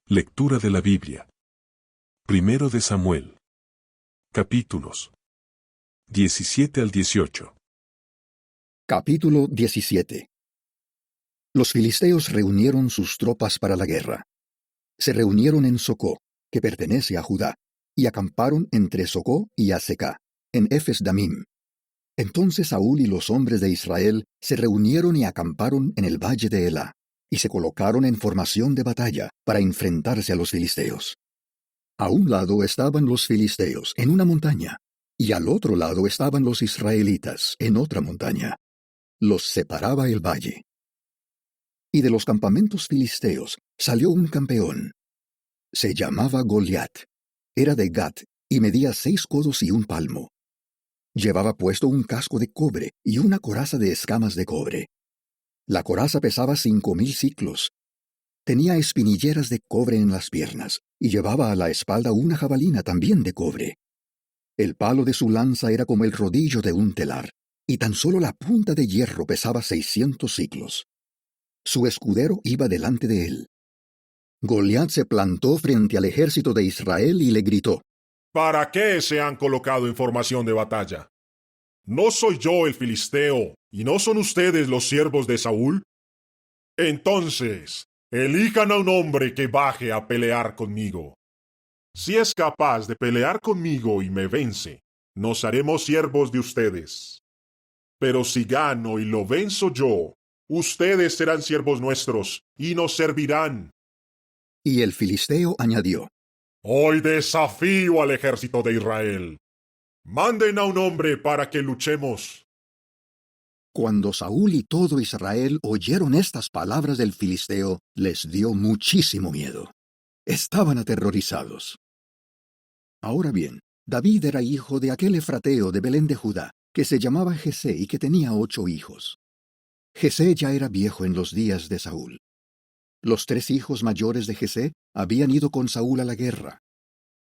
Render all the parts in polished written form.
Lectura de la Biblia. Primero de Samuel. Capítulos 17 al 18. Capítulo 17. Los filisteos reunieron sus tropas para la guerra. Se reunieron en Socó, que pertenece a Judá, y acamparon entre Socó y Azecá, en Efes-Damim. Entonces Saúl y los hombres de Israel se reunieron y acamparon en el valle de Elá, y se colocaron en formación de batalla para enfrentarse a los filisteos. A un lado estaban los filisteos en una montaña, y al otro lado estaban los israelitas en otra montaña. Los separaba el valle. Y de los campamentos filisteos salió un campeón. Se llamaba Goliat. Era de Gat y medía 6 codos y 1 palmo. Llevaba puesto un casco de cobre y una coraza de escamas de cobre. La coraza pesaba 5,000 siclos. Tenía espinilleras de cobre en las piernas y llevaba a la espalda una jabalina también de cobre. El palo de su lanza era como el rodillo de un telar, y tan solo la punta de hierro pesaba 600 siclos. Su escudero iba delante de él. Goliat se plantó frente al ejército de Israel y le gritó: ¿Para qué se han colocado en formación de batalla? ¿No soy yo el filisteo, y no son ustedes los siervos de Saúl? Entonces, elijan a un hombre que baje a pelear conmigo. Si es capaz de pelear conmigo y me vence, nos haremos siervos de ustedes. Pero si gano y lo venzo yo, ustedes serán siervos nuestros y nos servirán. Y el filisteo añadió: Hoy desafío al ejército de Israel. Manden a un hombre para que luchemos. Cuando Saúl y todo Israel oyeron estas palabras del filisteo, les dio muchísimo miedo. Estaban aterrorizados. Ahora bien, David era hijo de aquel efrateo de Belén de Judá, que se llamaba Jesé y que tenía 8 hijos. Jesé ya era viejo en los días de Saúl. Los 3 hijos mayores de Jesé habían ido con Saúl a la guerra.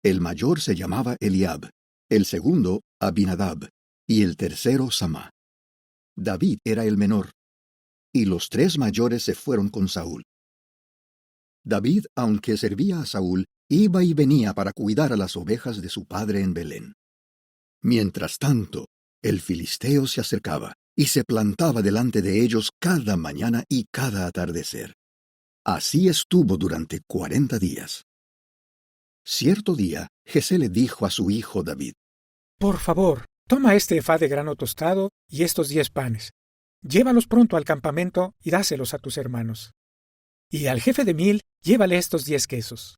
El mayor se llamaba Eliab, el segundo Abinadab, y el tercero Samá. David era el menor, y los 3 mayores se fueron con Saúl. David, aunque servía a Saúl, iba y venía para cuidar a las ovejas de su padre en Belén. Mientras tanto, el filisteo se acercaba y se plantaba delante de ellos cada mañana y cada atardecer. Así estuvo durante 40 días. Cierto día, Jesé le dijo a su hijo David: Por favor, toma este efá de grano tostado y estos 10 panes. Llévalos pronto al campamento y dáselos a tus hermanos. Y al jefe de 1000, llévale estos 10 quesos.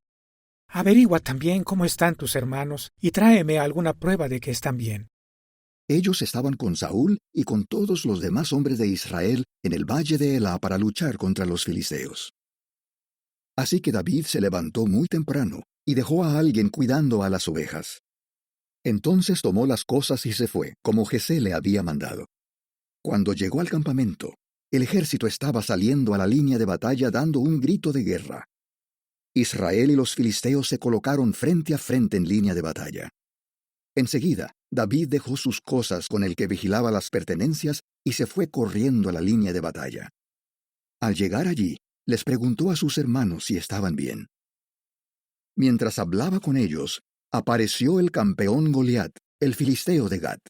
Averigua también cómo están tus hermanos y tráeme alguna prueba de que están bien. Ellos estaban con Saúl y con todos los demás hombres de Israel en el valle de Elá para luchar contra los filisteos. Así que David se levantó muy temprano y dejó a alguien cuidando a las ovejas. Entonces tomó las cosas y se fue, como Jesé le había mandado. Cuando llegó al campamento, el ejército estaba saliendo a la línea de batalla dando un grito de guerra. Israel y los filisteos se colocaron frente a frente en línea de batalla. Enseguida, David dejó sus cosas con el que vigilaba las pertenencias y se fue corriendo a la línea de batalla. Al llegar allí, les preguntó a sus hermanos si estaban bien. Mientras hablaba con ellos, apareció el campeón Goliat, el filisteo de Gat.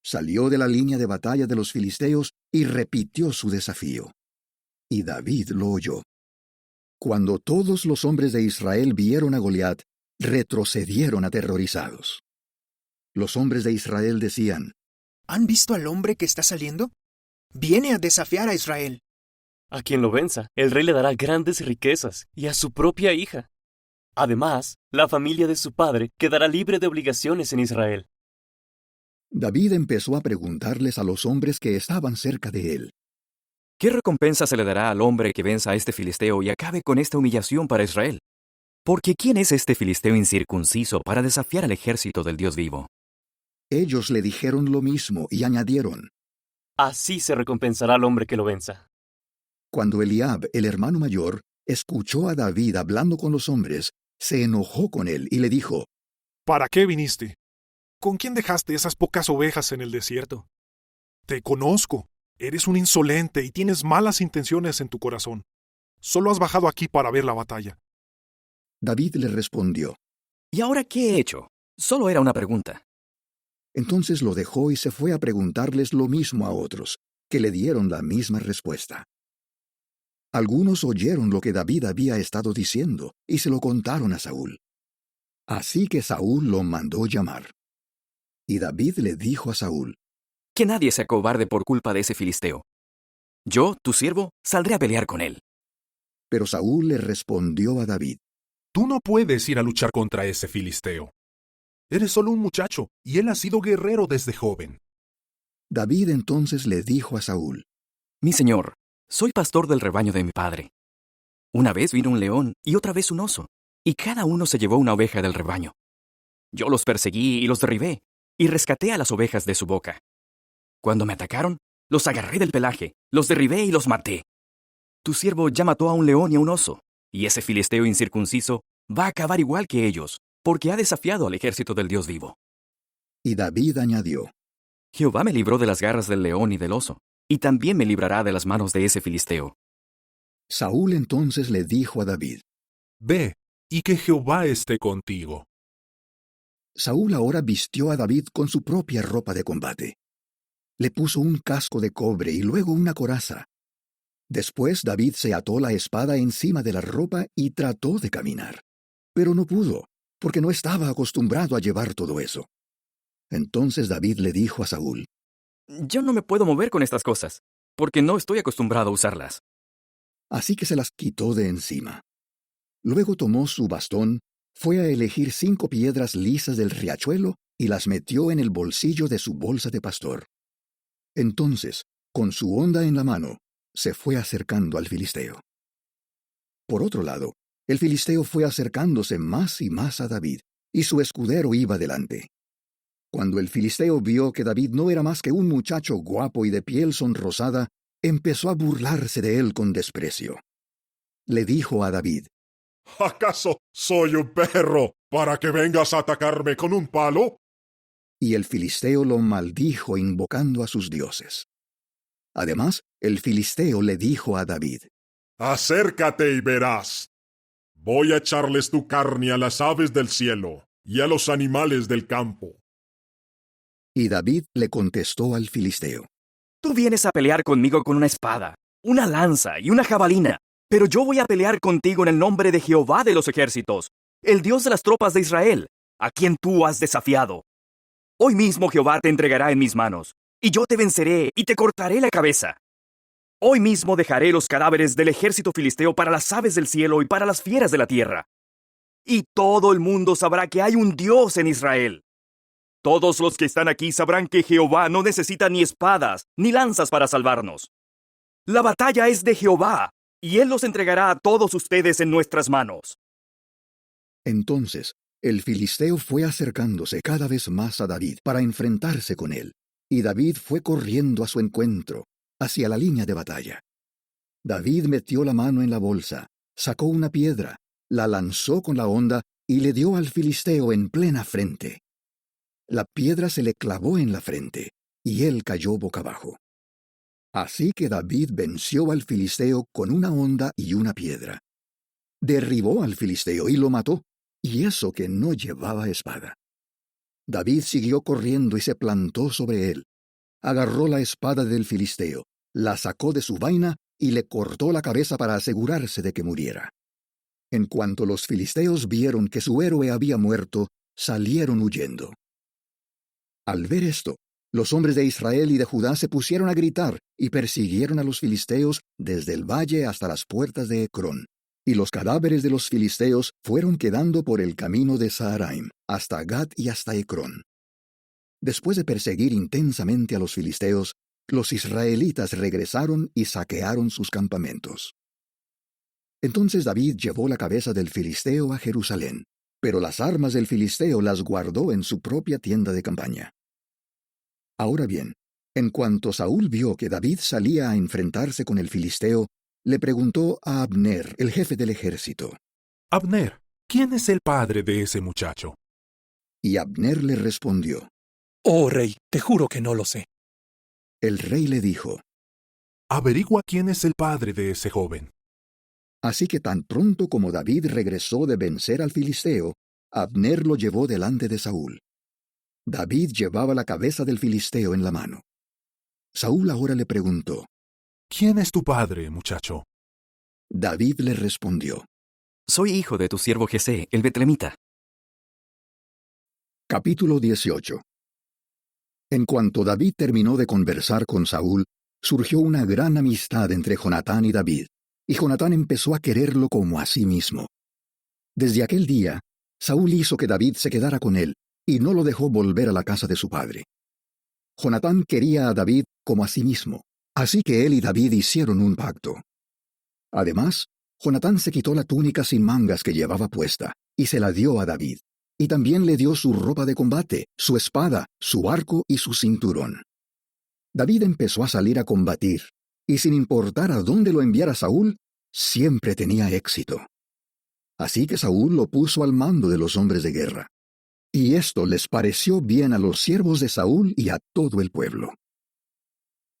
Salió de la línea de batalla de los filisteos y repitió su desafío. Y David lo oyó. Cuando todos los hombres de Israel vieron a Goliat, retrocedieron aterrorizados. Los hombres de Israel decían: ¿Han visto al hombre que está saliendo? Viene a desafiar a Israel. A quien lo venza, el rey le dará grandes riquezas y a su propia hija. Además, la familia de su padre quedará libre de obligaciones en Israel. David empezó a preguntarles a los hombres que estaban cerca de él: ¿Qué recompensa se le dará al hombre que venza a este filisteo y acabe con esta humillación para Israel? Porque ¿quién es este filisteo incircunciso para desafiar al ejército del Dios vivo? Ellos le dijeron lo mismo y añadieron: Así se recompensará al hombre que lo venza. Cuando Eliab, el hermano mayor, escuchó a David hablando con los hombres, se enojó con él y le dijo: ¿Para qué viniste? ¿Con quién dejaste esas pocas ovejas en el desierto? Te conozco. Eres un insolente y tienes malas intenciones en tu corazón. Solo has bajado aquí para ver la batalla. David le respondió. ¿Y ahora qué he hecho? Solo era una pregunta. Entonces lo dejó y se fue a preguntarles lo mismo a otros, que le dieron la misma respuesta. Algunos oyeron lo que David había estado diciendo y se lo contaron a Saúl. Así que Saúl lo mandó llamar. Y David le dijo a Saúl: Que nadie se acobarde por culpa de ese filisteo. Yo, tu siervo, saldré a pelear con él. Pero Saúl le respondió a David: Tú no puedes ir a luchar contra ese filisteo. Eres solo un muchacho, y él ha sido guerrero desde joven. David entonces le dijo a Saúl: Mi señor, soy pastor del rebaño de mi padre. Una vez vino un león y otra vez un oso, y cada uno se llevó una oveja del rebaño. Yo los perseguí y los derribé, y rescaté a las ovejas de su boca. Cuando me atacaron, los agarré del pelaje, los derribé y los maté. Tu siervo ya mató a un león y a un oso, y ese filisteo incircunciso va a acabar igual que ellos, porque ha desafiado al ejército del Dios vivo. Y David añadió: Jehová me libró de las garras del león y del oso, y también me librará de las manos de ese filisteo. Saúl entonces le dijo a David: Ve, y que Jehová esté contigo. Saúl ahora vistió a David con su propia ropa de combate. Le puso un casco de cobre y luego una coraza. Después David se ató la espada encima de la ropa y trató de caminar. Pero no pudo, porque no estaba acostumbrado a llevar todo eso. Entonces David le dijo a Saúl: Yo no me puedo mover con estas cosas, porque no estoy acostumbrado a usarlas. Así que se las quitó de encima. Luego tomó su bastón, fue a elegir 5 piedras lisas del riachuelo y las metió en el bolsillo de su bolsa de pastor. Entonces, con su honda en la mano, se fue acercando al filisteo. Por otro lado, el filisteo fue acercándose más y más a David, y su escudero iba delante. Cuando el filisteo vio que David no era más que un muchacho guapo y de piel sonrosada, empezó a burlarse de él con desprecio. Le dijo a David: ¿Acaso soy un perro para que vengas a atacarme con un palo? Y el filisteo lo maldijo invocando a sus dioses. Además, el filisteo le dijo a David: Acércate y verás. Voy a echarles tu carne a las aves del cielo y a los animales del campo. Y David le contestó al filisteo: Tú vienes a pelear conmigo con una espada, una lanza y una jabalina, pero yo voy a pelear contigo en el nombre de Jehová de los ejércitos, el Dios de las tropas de Israel, a quien tú has desafiado. Hoy mismo Jehová te entregará en mis manos, y yo te venceré y te cortaré la cabeza. Hoy mismo dejaré los cadáveres del ejército filisteo para las aves del cielo y para las fieras de la tierra. Y todo el mundo sabrá que hay un Dios en Israel. Todos los que están aquí sabrán que Jehová no necesita ni espadas ni lanzas para salvarnos. La batalla es de Jehová, y Él los entregará a todos ustedes en nuestras manos. Entonces, el filisteo fue acercándose cada vez más a David para enfrentarse con él, y David fue corriendo a su encuentro, hacia la línea de batalla. David metió la mano en la bolsa, sacó una piedra, la lanzó con la honda y le dio al filisteo en plena frente. La piedra se le clavó en la frente, y él cayó boca abajo. Así que David venció al filisteo con una honda y una piedra. Derribó al filisteo y lo mató, y eso que no llevaba espada. David siguió corriendo y se plantó sobre él. Agarró la espada del filisteo, la sacó de su vaina y le cortó la cabeza para asegurarse de que muriera. En cuanto los filisteos vieron que su héroe había muerto, salieron huyendo. Al ver esto, los hombres de Israel y de Judá se pusieron a gritar y persiguieron a los filisteos desde el valle hasta las puertas de Ecrón. Y los cadáveres de los filisteos fueron quedando por el camino de Saharaim, hasta Gat y hasta Ecrón. Después de perseguir intensamente a los filisteos, los israelitas regresaron y saquearon sus campamentos. Entonces David llevó la cabeza del filisteo a Jerusalén, pero las armas del filisteo las guardó en su propia tienda de campaña. Ahora bien, en cuanto Saúl vio que David salía a enfrentarse con el filisteo, le preguntó a Abner, el jefe del ejército: Abner, ¿quién es el padre de ese muchacho? Y Abner le respondió: Oh, rey, te juro que no lo sé. El rey le dijo: Averigua quién es el padre de ese joven. Así que tan pronto como David regresó de vencer al filisteo, Abner lo llevó delante de Saúl. David llevaba la cabeza del filisteo en la mano. Saúl ahora le preguntó: ¿Quién es tu padre, muchacho? David le respondió: Soy hijo de tu siervo Jesé, el betlemita. Capítulo 18. En cuanto David terminó de conversar con Saúl, surgió una gran amistad entre Jonatán y David, y Jonatán empezó a quererlo como a sí mismo. Desde aquel día, Saúl hizo que David se quedara con él, y no lo dejó volver a la casa de su padre. Jonatán quería a David como a sí mismo, así que él y David hicieron un pacto. Además, Jonatán se quitó la túnica sin mangas que llevaba puesta, y se la dio a David, y también le dio su ropa de combate, su espada, su arco y su cinturón. David empezó a salir a combatir, y sin importar a dónde lo enviara Saúl, siempre tenía éxito. Así que Saúl lo puso al mando de los hombres de guerra. Y esto les pareció bien a los siervos de Saúl y a todo el pueblo.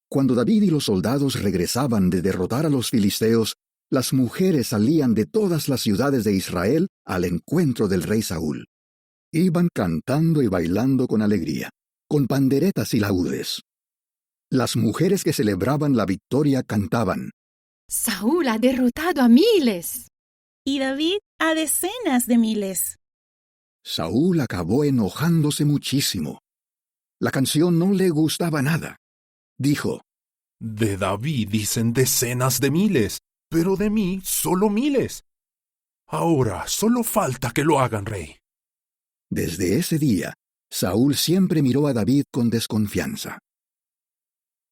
Cuando David y los soldados regresaban de derrotar a los filisteos, las mujeres salían de todas las ciudades de Israel al encuentro del rey Saúl. Iban cantando y bailando con alegría, con panderetas y laúdes. Las mujeres que celebraban la victoria cantaban: Saúl ha derrotado a miles. Y David a decenas de miles. Saúl acabó enojándose muchísimo. La canción no le gustaba nada. Dijo: De David dicen decenas de miles, pero de mí solo miles. Ahora solo falta que lo hagan rey. Desde ese día, Saúl siempre miró a David con desconfianza.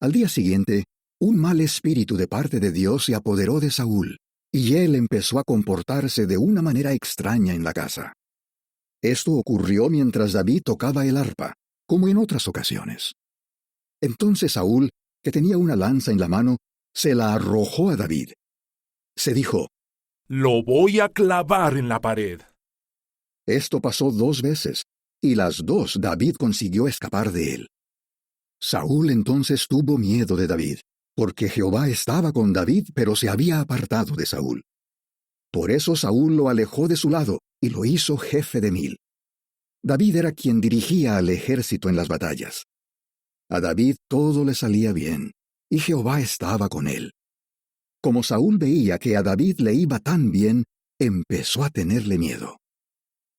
Al día siguiente, un mal espíritu de parte de Dios se apoderó de Saúl, y él empezó a comportarse de una manera extraña en la casa. Esto ocurrió mientras David tocaba el arpa, como en otras ocasiones. Entonces Saúl, que tenía una lanza en la mano, se la arrojó a David. Se dijo: Lo voy a clavar en la pared. Esto pasó 2 veces, y las 2 David consiguió escapar de él. Saúl entonces tuvo miedo de David, porque Jehová estaba con David, pero se había apartado de Saúl. Por eso Saúl lo alejó de su lado y lo hizo jefe de 1000. David era quien dirigía al ejército en las batallas. A David todo le salía bien, y Jehová estaba con él. Como Saúl veía que a David le iba tan bien, empezó a tenerle miedo.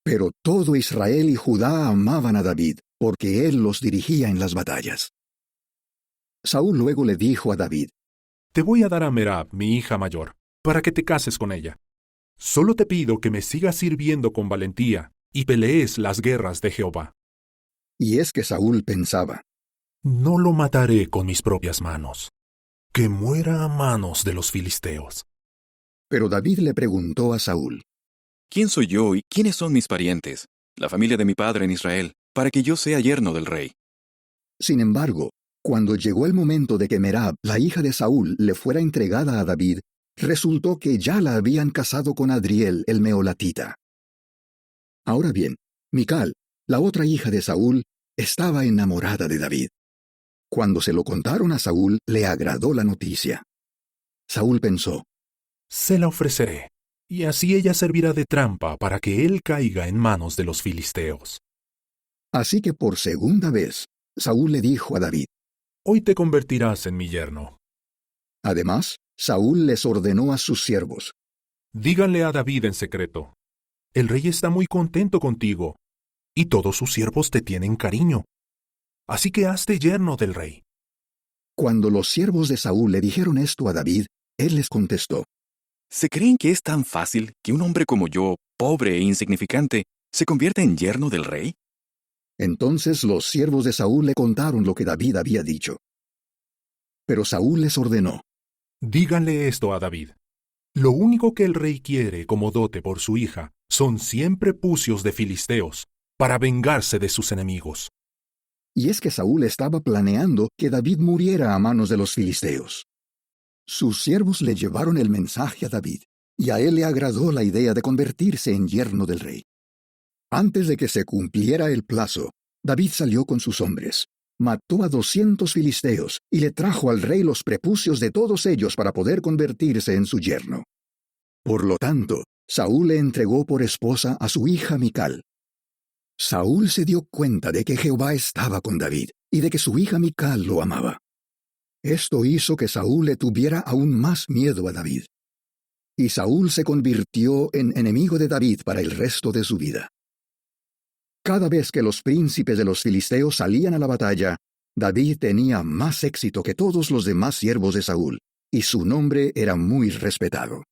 Pero todo Israel y Judá amaban a David, porque él los dirigía en las batallas. Saúl luego le dijo a David: Te voy a dar a Merab, mi hija mayor, para que te cases con ella. Solo te pido que me sigas sirviendo con valentía y pelees las guerras de Jehová. Y es que Saúl pensaba: No lo mataré con mis propias manos. Que muera a manos de los filisteos. Pero David le preguntó a Saúl: ¿Quién soy yo y quiénes son mis parientes, la familia de mi padre en Israel, para que yo sea yerno del rey? Sin embargo, cuando llegó el momento de que Merab, la hija de Saúl, le fuera entregada a David, resultó que ya la habían casado con Adriel, el meolatita. Ahora bien, Mical, la otra hija de Saúl, estaba enamorada de David. Cuando se lo contaron a Saúl, le agradó la noticia. Saúl pensó: Se la ofreceré, y así ella servirá de trampa para que él caiga en manos de los filisteos. Así que por segunda vez, Saúl le dijo a David: Hoy te convertirás en mi yerno. Además, Saúl les ordenó a sus siervos: Díganle a David en secreto: El rey está muy contento contigo, y todos sus siervos te tienen cariño. Así que hazte yerno del rey. Cuando los siervos de Saúl le dijeron esto a David, él les contestó: ¿Se creen que es tan fácil que un hombre como yo, pobre e insignificante, se convierta en yerno del rey? Entonces los siervos de Saúl le contaron lo que David había dicho. Pero Saúl les ordenó: Díganle esto a David: Lo único que el rey quiere como dote por su hija son 100 prepucios de filisteos, para vengarse de sus enemigos. Y es que Saúl estaba planeando que David muriera a manos de los filisteos. Sus siervos le llevaron el mensaje a David, y a él le agradó la idea de convertirse en yerno del rey. Antes de que se cumpliera el plazo, David salió con sus hombres, mató a 200 filisteos y le trajo al rey los prepucios de todos ellos para poder convertirse en su yerno. Por lo tanto, Saúl le entregó por esposa a su hija Mical. Saúl se dio cuenta de que Jehová estaba con David y de que su hija Mical lo amaba. Esto hizo que Saúl le tuviera aún más miedo a David. Y Saúl se convirtió en enemigo de David para el resto de su vida. Cada vez que los príncipes de los filisteos salían a la batalla, David tenía más éxito que todos los demás siervos de Saúl, y su nombre era muy respetado.